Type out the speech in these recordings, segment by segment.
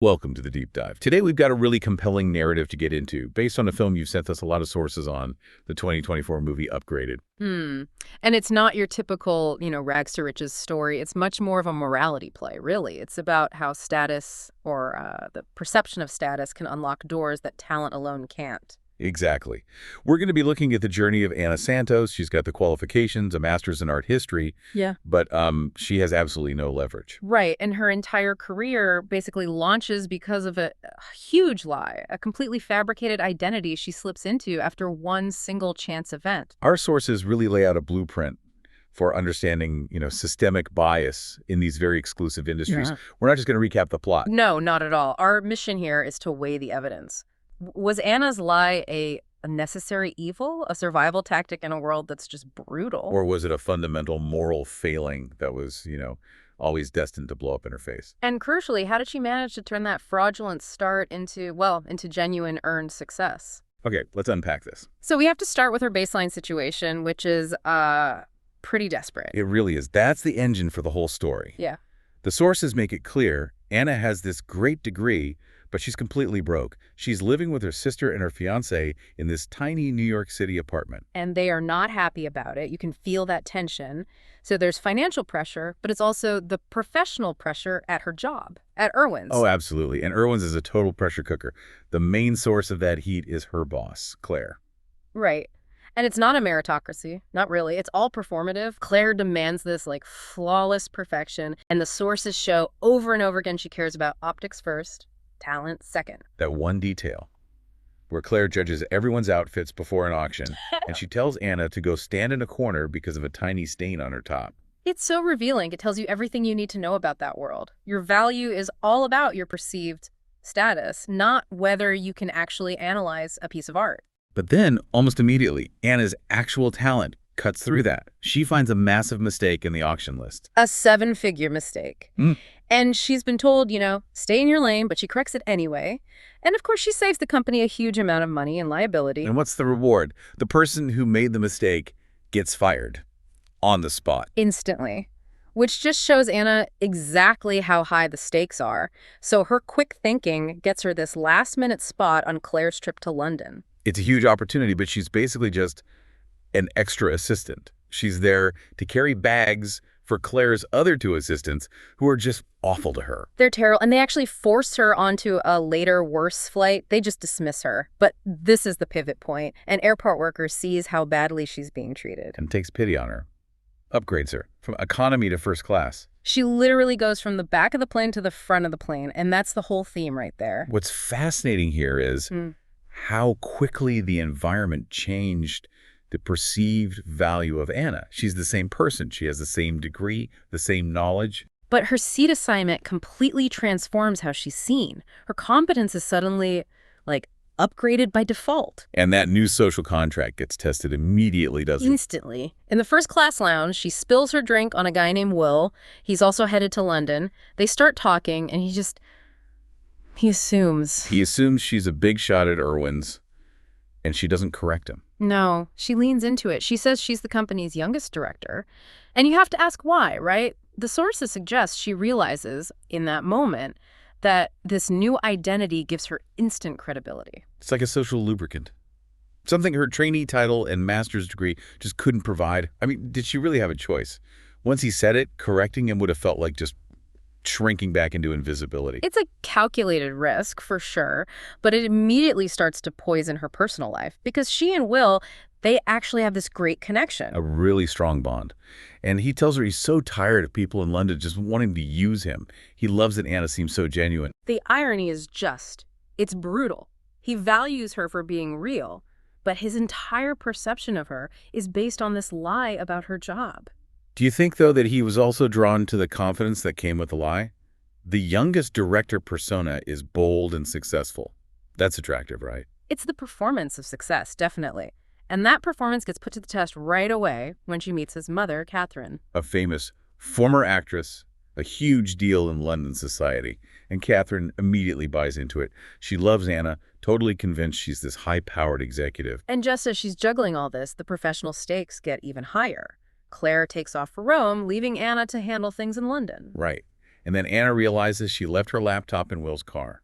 Welcome to the Deep Dive. Today we've got a really compelling narrative to get into, based on a film you've sent us a lot of sources on, the 2024 movie Upgraded. And it's not your typical, rags to riches story. It's much more of a morality play, really. It's about how status or the perception of status can unlock doors that talent alone can't. Exactly. We're going to be looking at the journey of Anna Santos. She's got the qualifications, a master's in art history, Yeah. but she has absolutely no leverage. Right. And her entire career basically launches because of a huge lie, a completely fabricated identity she slips into after one single chance event. Our sources really lay out a blueprint for understanding, systemic bias in these very exclusive industries. Yeah. We're not just going to recap the plot. No, not at all. Our mission here is to weigh the evidence. Was Anna's lie a necessary evil, a survival tactic in a world that's just brutal? Or was it a fundamental moral failing that was, always destined to blow up in her face? And crucially, how did she manage to turn that fraudulent start into genuine earned success? Okay, let's unpack this. So we have to start with her baseline situation, which is pretty desperate. It really is. That's the engine for the whole story. Yeah. The sources make it clear Anna has this great degree, but she's completely broke. She's living with her sister and her fiancé in this tiny New York City apartment. And they are not happy about it. You can feel that tension. So there's financial pressure, but it's also the professional pressure at her job, at Irwin's. Oh, absolutely. And Irwin's is a total pressure cooker. The main source of that heat is her boss, Claire. Right. And it's not a meritocracy. Not really. It's all performative. Claire demands this, flawless perfection. And the sources show over and over again she cares about optics first, talent second. That one detail where Claire judges everyone's outfits before an auction, and she tells Anna to go stand in a corner because of a tiny stain on her top. It's so revealing. It tells you everything you need to know about that world. Your value is all about your perceived status, not whether you can actually analyze a piece of art. But then, almost immediately, Anna's actual talent cuts through that. She finds a massive mistake in the auction list. A 7-figure mistake. And she's been told, stay in your lane, but she corrects it anyway. And of course, she saves the company a huge amount of money and liability. And what's the reward? The person who made the mistake gets fired on the spot. Instantly. Which just shows Anna exactly how high the stakes are. So her quick thinking gets her this last-minute spot on Claire's trip to London. It's a huge opportunity, but she's basically just an extra assistant. She's there to carry bags for Claire's other two assistants, who are just awful to her. They're terrible, and they actually force her onto a later worse flight. They just dismiss her. But this is the pivot point. An airport worker sees how badly she's being treated. And takes pity on her. Upgrades her from economy to first class. She literally goes from the back of the plane to the front of the plane, and that's the whole theme right there. What's fascinating here is how quickly the environment changed the perceived value of Anna. She's the same person. She has the same degree, the same knowledge. But her seat assignment completely transforms how she's seen. Her competence is suddenly, upgraded by default. And that new social contract gets tested immediately, doesn't it? Instantly. In the first class lounge, she spills her drink on a guy named Will. He's also headed to London. They start talking, and he assumes. He assumes she's a big shot at Irwin's, and she doesn't correct him. No, she leans into it. She says she's the company's youngest director. And you have to ask why, right? The sources suggest she realizes in that moment that this new identity gives her instant credibility. It's like a social lubricant. Something her trainee title and master's degree just couldn't provide. I mean, did she really have a choice? Once he said it, correcting him would have felt like just shrinking back into invisibility. It's a calculated risk, for sure, but it immediately starts to poison her personal life because she and Will, they actually have this great connection. A really strong bond. And he tells her he's so tired of people in London just wanting to use him. He loves that Anna seems so genuine. The irony is it's brutal. He values her for being real, but his entire perception of her is based on this lie about her job. Do you think, though, that he was also drawn to the confidence that came with the lie? The youngest director persona is bold and successful. That's attractive, right? It's the performance of success, definitely. And that performance gets put to the test right away when she meets his mother, Catherine. A famous former actress, a huge deal in London society. And Catherine immediately buys into it. She loves Anna, totally convinced she's this high-powered executive. And just as she's juggling all this, the professional stakes get even higher. Claire takes off for Rome, leaving Anna to handle things in London. Right. And then Anna realizes she left her laptop in Will's car.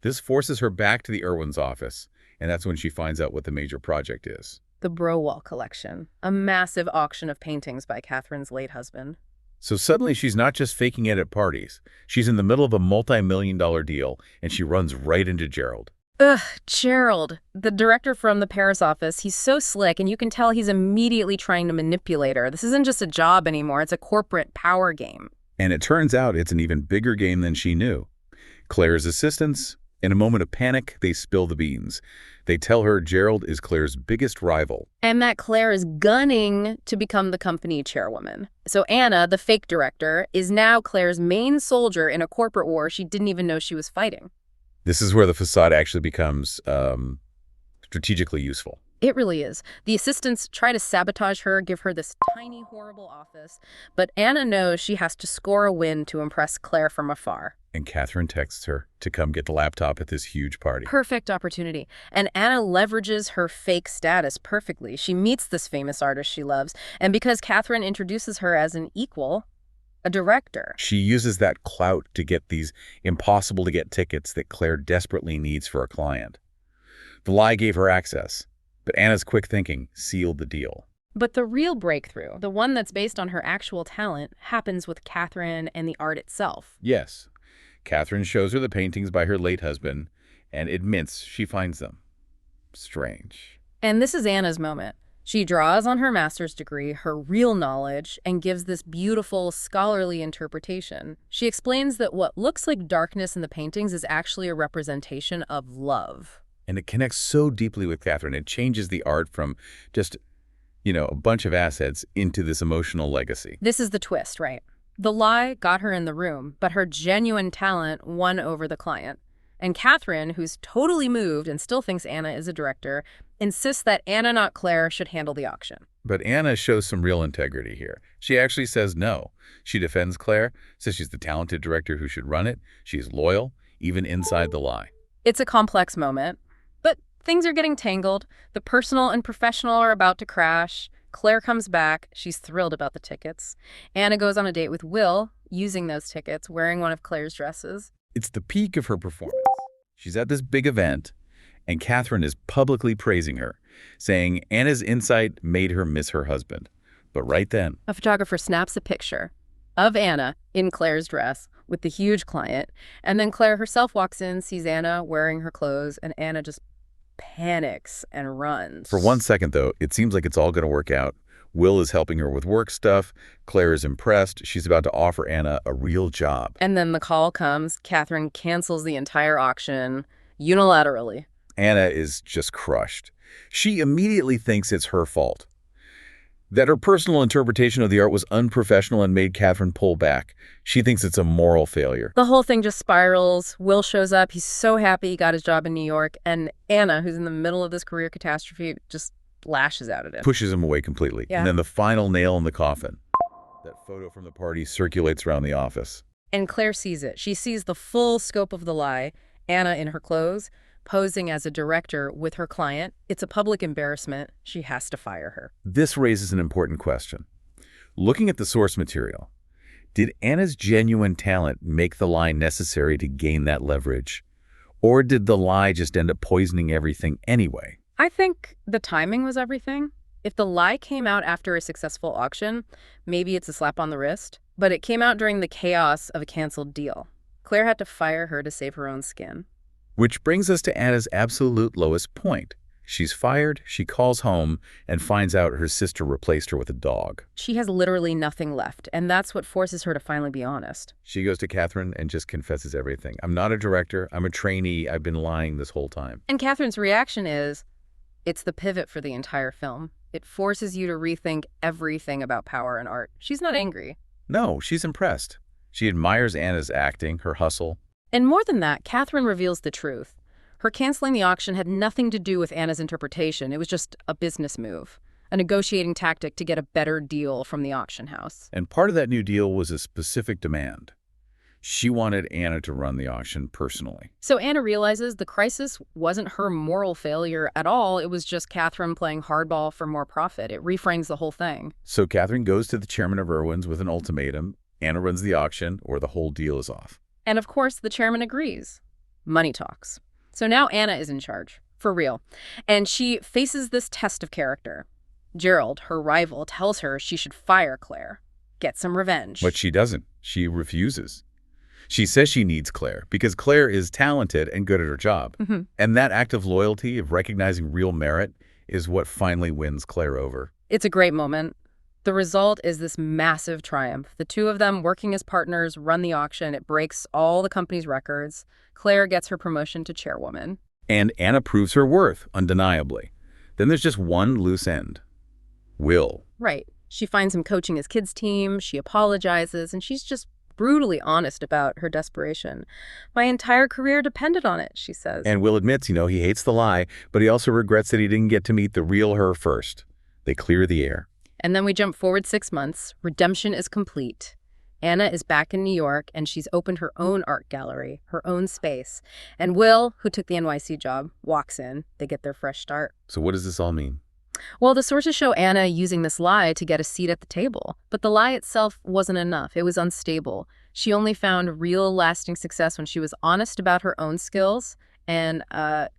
This forces her back to the Irwins' office, and that's when she finds out what the major project is. The Browall collection, a massive auction of paintings by Catherine's late husband. So suddenly she's not just faking it at parties. She's in the middle of a multi-million-dollar deal, and she runs right into Gerald. Ugh, Gerald, the director from the Paris office, he's so slick, and you can tell he's immediately trying to manipulate her. This isn't just a job anymore, it's a corporate power game. And it turns out it's an even bigger game than she knew. Claire's assistants, in a moment of panic, they spill the beans. They tell her Gerald is Claire's biggest rival. And that Claire is gunning to become the company chairwoman. So Anna, the fake director, is now Claire's main soldier in a corporate war she didn't even know she was fighting. This is where the facade actually becomes strategically useful. It really is. The assistants try to sabotage her, give her this tiny, horrible office, but Anna knows she has to score a win to impress Claire from afar. And Catherine texts her to come get the laptop at this huge party. Perfect opportunity. And Anna leverages her fake status perfectly. She meets this famous artist she loves, and because Catherine introduces her as an equal, a director, she uses that clout to get these impossible-to-get tickets that Claire desperately needs for a client. The lie gave her access, but Anna's quick thinking sealed the deal. But the real breakthrough, the one that's based on her actual talent, happens with Catherine and the art itself. Yes. Catherine shows her the paintings by her late husband and admits she finds them strange. And this is Anna's moment. She draws on her master's degree, her real knowledge, and gives this beautiful, scholarly interpretation. She explains that what looks like darkness in the paintings is actually a representation of love. And it connects so deeply with Catherine. It changes the art from just, a bunch of assets into this emotional legacy. This is the twist, right? The lie got her in the room, but her genuine talent won over the client. And Catherine, who's totally moved and still thinks Anna is a director, insists that Anna, not Claire, should handle the auction. But Anna shows some real integrity here. She actually says no. She defends Claire, says she's the talented director who should run it. She's loyal, even inside the lie. It's a complex moment, but things are getting tangled. The personal and professional are about to crash. Claire comes back. She's thrilled about the tickets. Anna goes on a date with Will, using those tickets, wearing one of Claire's dresses. It's the peak of her performance. She's at this big event, and Catherine is publicly praising her, saying Anna's insight made her miss her husband. But right then, a photographer snaps a picture of Anna in Claire's dress with the huge client, and then Claire herself walks in, sees Anna wearing her clothes, and Anna just panics and runs. For 1 second, though, it seems like it's all going to work out. Will is helping her with work stuff. Claire is impressed. She's about to offer Anna a real job. And then the call comes. Catherine cancels the entire auction unilaterally. Anna is just crushed. She immediately thinks it's her fault, that her personal interpretation of the art was unprofessional and made Catherine pull back. She thinks it's a moral failure. The whole thing just spirals. Will shows up. He's so happy he got his job in New York. And Anna, who's in the middle of this career catastrophe, just lashes out at him. Pushes him away completely. Yeah. And then the final nail in the coffin. That photo from the party circulates around the office. And Claire sees it. She sees the full scope of the lie. Anna in her clothes, posing as a director with her client. It's a public embarrassment. She has to fire her. This raises an important question. Looking at the source material, did Anna's genuine talent make the lie necessary to gain that leverage? Or did the lie just end up poisoning everything anyway? I think the timing was everything. If the lie came out after a successful auction, maybe it's a slap on the wrist. But it came out during the chaos of a canceled deal. Claire had to fire her to save her own skin. Which brings us to Anna's absolute lowest point. She's fired, she calls home, and finds out her sister replaced her with a dog. She has literally nothing left, and that's what forces her to finally be honest. She goes to Catherine and just confesses everything. I'm not a director, I'm a trainee, I've been lying this whole time. And Catherine's reaction is, it's the pivot for the entire film. It forces you to rethink everything about power and art. She's not angry. No, she's impressed. She admires Anna's acting, her hustle. And more than that, Catherine reveals the truth. Her canceling the auction had nothing to do with Anna's interpretation. It was just a business move, a negotiating tactic to get a better deal from the auction house. And part of that new deal was a specific demand. She wanted Anna to run the auction personally. So Anna realizes the crisis wasn't her moral failure at all. It was just Catherine playing hardball for more profit. It reframes the whole thing. So Catherine goes to the chairman of Irwin's with an ultimatum. Anna runs the auction, or the whole deal is off. And of course, the chairman agrees. Money talks. So now Anna is in charge, for real. And she faces this test of character. Gerald, her rival, tells her she should fire Claire, get some revenge. But she doesn't. She refuses. She says she needs Claire because Claire is talented and good at her job. And that act of loyalty, of recognizing real merit, is what finally wins Claire over. It's a great moment. The result is this massive triumph. The two of them, working as partners, run the auction. It breaks all the company's records. Claire gets her promotion to chairwoman. And Anna proves her worth, undeniably. Then there's just one loose end. Will. Right. She finds him coaching his kids' team. She apologizes, and she's just brutally honest about her desperation. My entire career depended on it, she says. And Will admits, he hates the lie, but he also regrets that he didn't get to meet the real her first. They clear the air. And then we jump forward 6 months. Redemption is complete. Anna is back in New York, and she's opened her own art gallery, her own space. And Will, who took the NYC job, walks in. They get their fresh start. So what does this all mean? Well, the sources show Anna using this lie to get a seat at the table. But the lie itself wasn't enough. It was unstable. She only found real lasting success when she was honest about her own skills and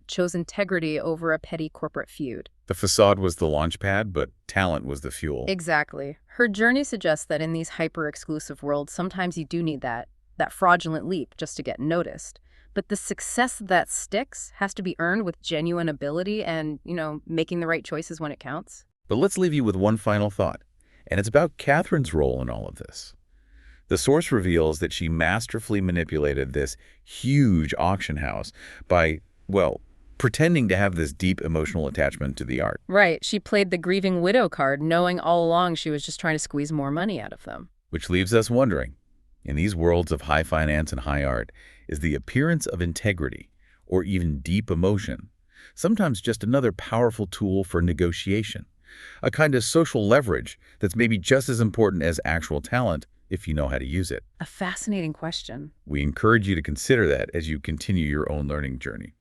chose integrity over a petty corporate feud. The facade was the launch pad, but talent was the fuel. Exactly. Her journey suggests that in these hyper-exclusive worlds, sometimes you do need that fraudulent leap just to get noticed. But the success that sticks has to be earned with genuine ability and, making the right choices when it counts. But let's leave you with one final thought, and it's about Catherine's role in all of this. The source reveals that she masterfully manipulated this huge auction house by, pretending to have this deep emotional attachment to the art. Right. She played the grieving widow card, knowing all along she was just trying to squeeze more money out of them. Which leaves us wondering, in these worlds of high finance and high art, is the appearance of integrity, or even deep emotion, sometimes just another powerful tool for negotiation, a kind of social leverage that's maybe just as important as actual talent if you know how to use it? A fascinating question. We encourage you to consider that as you continue your own learning journey.